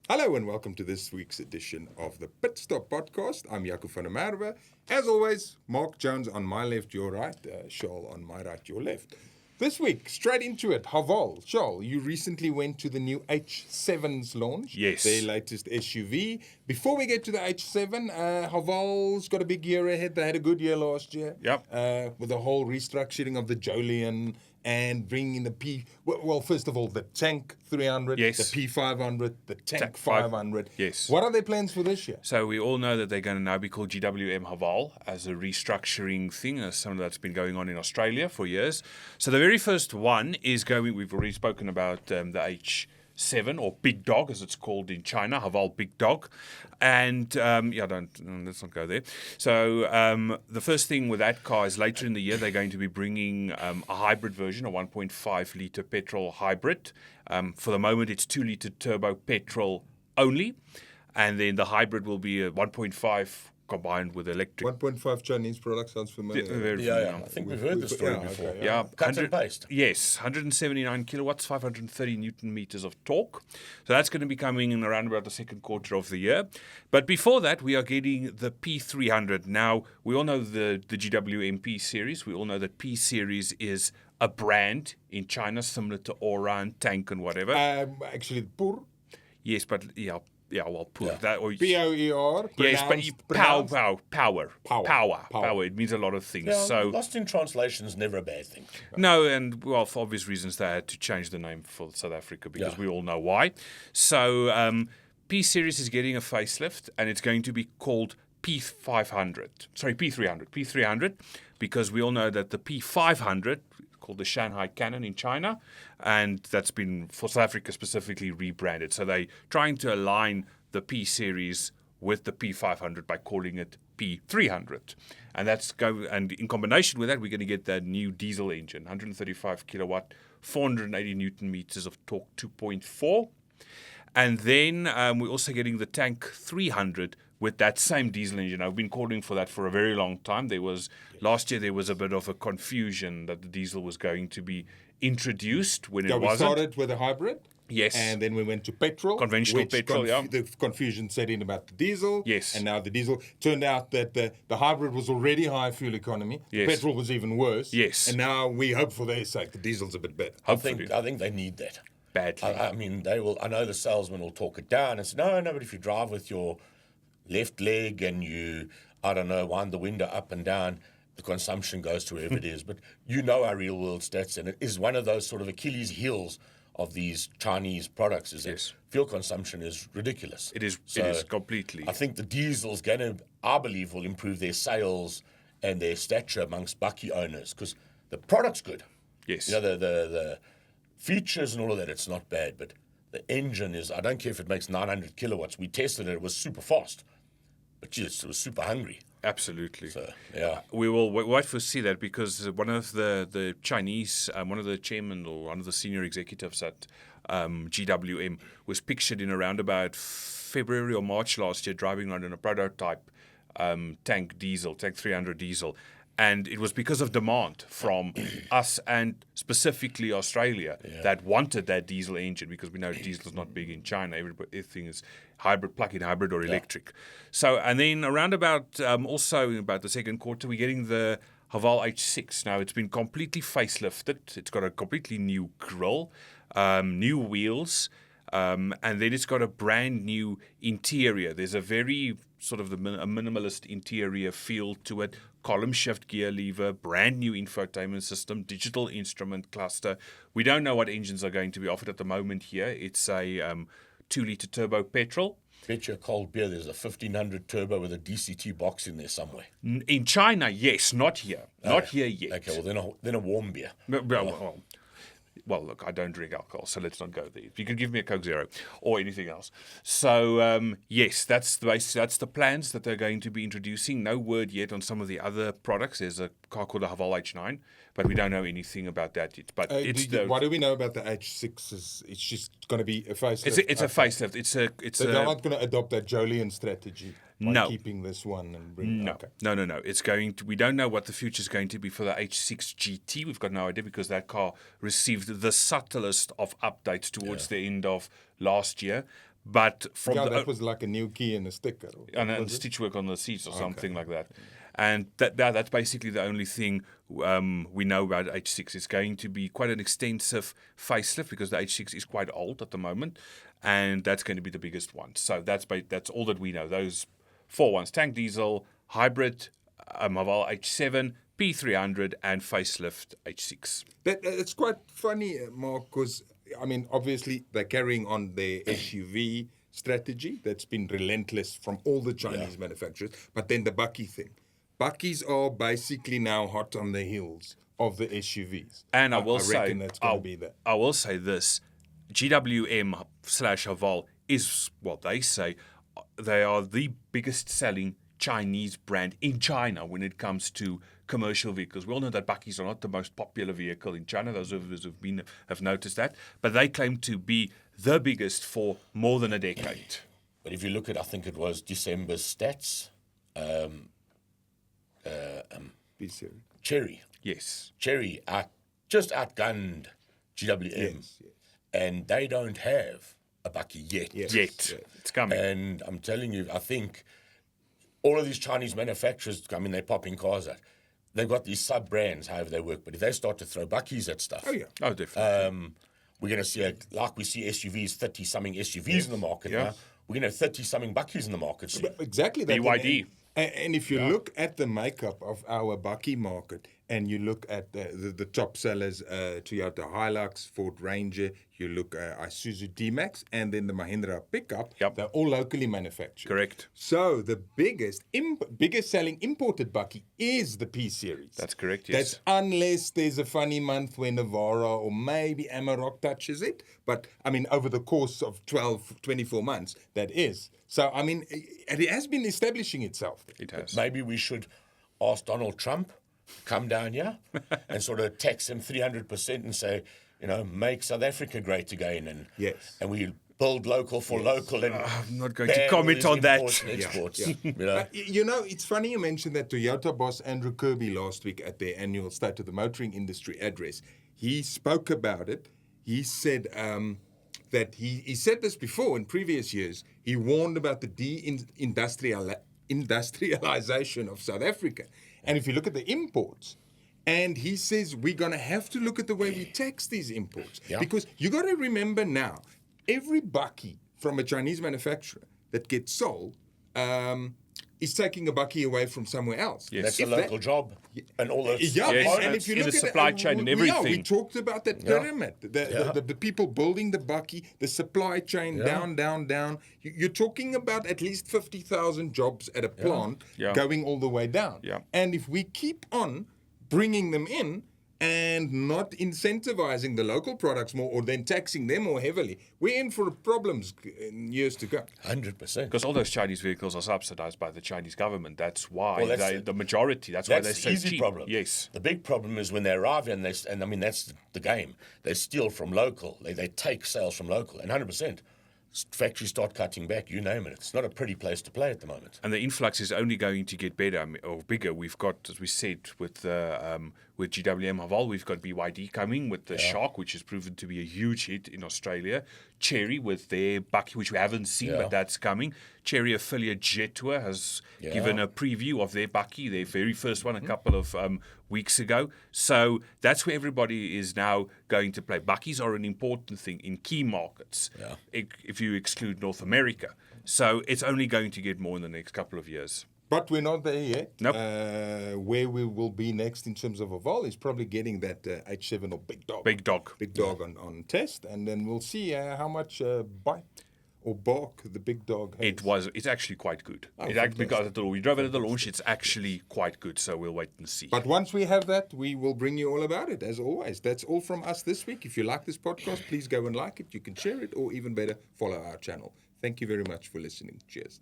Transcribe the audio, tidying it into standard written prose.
Hello and welcome to this week's edition of the Pitstop Podcast. I'm Jaco van der Merwe. As always, Mark Jones on my left, your right, Charles on my right, your left. This week, straight into it, Haval. Charles, you recently went to the new H7's launch. Yes. Their latest SUV. Before we get to the H7, Haval's got a big year ahead. They had a good year last year. Yep. With the whole restructuring of the Jolian and bringing the first of all, the Tank 300, Yes. the P500, the Tank Tank 500. Yes. What are their plans for this year? So we all know that they're going to now be called GWM Haval as a restructuring thing, as something that's been going on in Australia for years. So the very first one is going, we've already spoken about the H7 or Big Dog as it's called in China, Haval Big Dog. And let's not go there. So the first thing with that car is later in the year they're going to be bringing a hybrid version, a 1.5 litre petrol hybrid. For the moment it's 2 litre turbo petrol only. And then the hybrid will be a 1.5 combined with electric. 1.5 Chinese product sounds familiar. Yeah. I think we've heard the story before. Okay, Yeah, Cut and paste. Yes, 179 kilowatts, 530 newton meters of torque. So that's going to be coming in around about the second quarter of the year. But before that, we are getting the P300. Now, we all know the GWM P series. We all know that P series is a brand in China similar to Aura and Tank and whatever. Actually, Pur, Yes, but put that or P-O-E-R. yes, but power. It means a lot of things. Yeah, So lost in translation is never a bad thing. no, and well, for obvious reasons, they had to change the name for South Africa because we all know why. So P series is getting a facelift, and it's going to be called P300, because we all know that the P500, called the Shanghai Cannon in China, and that's been, for South Africa specifically, rebranded. So they're trying to align the P series with the P500 by calling it P300. And and in combination with that, we're going to get the new diesel engine, 135 kilowatt, 480 newton meters of torque, 2.4. And then we're also getting the Tank 300 with that same diesel engine. I've been calling for that for a very long time. Last year there was a bit of a confusion that the diesel was going to be introduced when it wasn't. We started with a hybrid. Yes. And then we went to petrol. Conventional petrol, The confusion set in about the diesel. Yes. And now the diesel. Turned out that the hybrid was already high fuel economy. Yes. Petrol was even worse. Yes. And now we hope for their sake the diesel's a bit better. I think they need that. Badly. I mean, they will. I know the salesman will talk it down and say, no, but if you drive with your left leg and you, wind the window up and down, the consumption goes to wherever it is. But our real world stats, and it is one of those sort of Achilles heels of these Chinese products, is that fuel consumption is ridiculous. It is completely. I think the diesel's going to, I believe, will improve their sales and their stature amongst bakkie owners because the product's good. Yes. The features and all of that, it's not bad, but the engine is, I don't care if it makes 900 kilowatts. We tested it, it was super fast, but geez, it was super hungry. Absolutely. So, yeah. We will wait to see that because one of the Chinese, one of the chairmen or one of the senior executives at GWM was pictured in around about February or March last year driving around in a prototype Tank 300 diesel. And it was because of demand from us and specifically Australia that wanted that diesel engine because we know diesel is not big in China. Everything is hybrid, plug-in hybrid or electric. So, and then around about also about the second quarter, we're getting the Haval H6. Now, it's been completely facelifted. It's got a completely new grille, new wheels, and then it's got a brand new interior. There's a very sort of a minimalist interior feel to it. Column shift gear lever, brand new infotainment system, digital instrument cluster. We don't know what engines are going to be offered at the moment here. It's a 2-litre turbo petrol. Bet you a cold beer there's a 1500 turbo with a DCT box in there somewhere. In China, yes, not here. Not here yet. Okay, well then a warm beer. Well, look, I don't drink alcohol, so let's not go there. You can give me a Coke Zero or anything else. So, yes, that's the plans that they're going to be introducing. No word yet on some of the other products. There's a car called the Haval H9, but we don't know anything about that yet. But what do we know about the H6? It's just going to be a facelift. It's a facelift. They're not going to adopt that Jolian strategy. No. Keeping this one and bring No. It's going to. We don't know what the future is going to be for the H6 GT. We've got no idea because that car received the subtlest of updates towards the end of last year. But from Yeah, the that was like a new key and a sticker. and then stitch work on the seats or something like that. And that's basically the only thing we know about H6. It's going to be quite an extensive facelift because the H6 is quite old at the moment, and that's going to be the biggest one. So that's all that we know. Those 4 ones: tank diesel, hybrid, Haval H7, P300, and facelift H6. It's quite funny, Mark, because, I mean, obviously they're carrying on their SUV strategy that's been relentless from all the Chinese manufacturers, but then the bakkie thing. Bakkies are basically now hot on the heels of the SUVs. And I will say, reckon that's going to be that. I will say this: GWM/Haval is what they say. They are the biggest selling Chinese brand in China when it comes to commercial vehicles. We all know that bakkies are not the most popular vehicle in China. Those of us have noticed that, but they claim to be the biggest for more than a decade. But if you look at, I think it was December's stats, P-series. Cherry just outgunned GWM, Yes. and they don't have a bakkie yet. Yet. It's coming. And I'm telling you, I think all of these Chinese manufacturers, I mean, they're popping cars out. They've got these sub-brands, however they work. But if they start to throw bakkies at stuff, Oh, yeah. Oh, definitely. we're going to see, like we see SUVs, 30-something SUVs in the market now. We're going to have 30-something bakkies in the market soon. Exactly that. BYD. And if you look at the makeup of our bakkie market, and you look at the top sellers, Toyota Hilux, Ford Ranger, you look at Isuzu D-Max, and then the Mahindra pickup, they're all locally manufactured. Correct. So the biggest selling imported bakkie is the P-Series. That's correct, yes. That's unless there's a funny month where Navara or maybe Amarok touches it. But, I mean, over the course of 24 months, that is. So, I mean, it has been establishing itself. It has. Maybe we should ask Donald Trump, come down here and sort of tax him 300% and say, you know, make South Africa great again. And and we build local for local. And I'm not going to comment on that. Exports, Yeah. You know? You know, it's funny you mentioned that Toyota boss Andrew Kirby last week at their annual State of the Motoring Industry address. He spoke about it. He said that he said this before in previous years. He warned about the deindustrialization of South Africa. And if you look at the imports, and he says we're going to have to look at the way we tax these imports. Because you got to remember now, every bakkie from a Chinese manufacturer that gets sold is taking a bakkie away from somewhere else. Yes. That's a local job. And all those and if you in look the at supply chain and everything. we talked about that pyramid. The people building the bakkie, the supply chain, down. You're talking about at least 50,000 jobs at a plant going all the way down. And if we keep on bringing them in and not incentivizing the local products more or then taxing them more heavily, we're in for problems in years to come. 100%. Because all those Chinese vehicles are subsidized by the Chinese government. That's why Well, the majority. That's why they're the so easy cheap. problem. Yes. The big problem is when they arrive and I mean, that's the game. They steal from local. They take sales from local. And 100%. Factories start cutting back, you name it. It's not a pretty place to play at the moment. And the influx is only going to get better or bigger. We've got, as we said, with GWM Haval, we've got BYD coming with the Shark, which has proven to be a huge hit in Australia. Cherry with their bakkie, which we haven't seen, but that's coming. Cherry affiliate Jetua has given a preview of their bakkie, their very first one, a couple of weeks ago. So that's where everybody is now going to play. Bakkies are an important thing in key markets, if you exclude North America. So it's only going to get more in the next couple of years. But we're not there yet. Nope. Where we will be next in terms of Haval is probably getting that H7 or Big Dog. Big dog. On test, and then we'll see how much bite or bark the Big Dog has. It's actually quite good. Oh, We drove it at the launch. It's actually quite good. So we'll wait and see. But once we have that, we will bring you all about it, as always. That's all from us this week. If you like this podcast, please go and like it. You can share it, or even better, follow our channel. Thank you very much for listening. Cheers.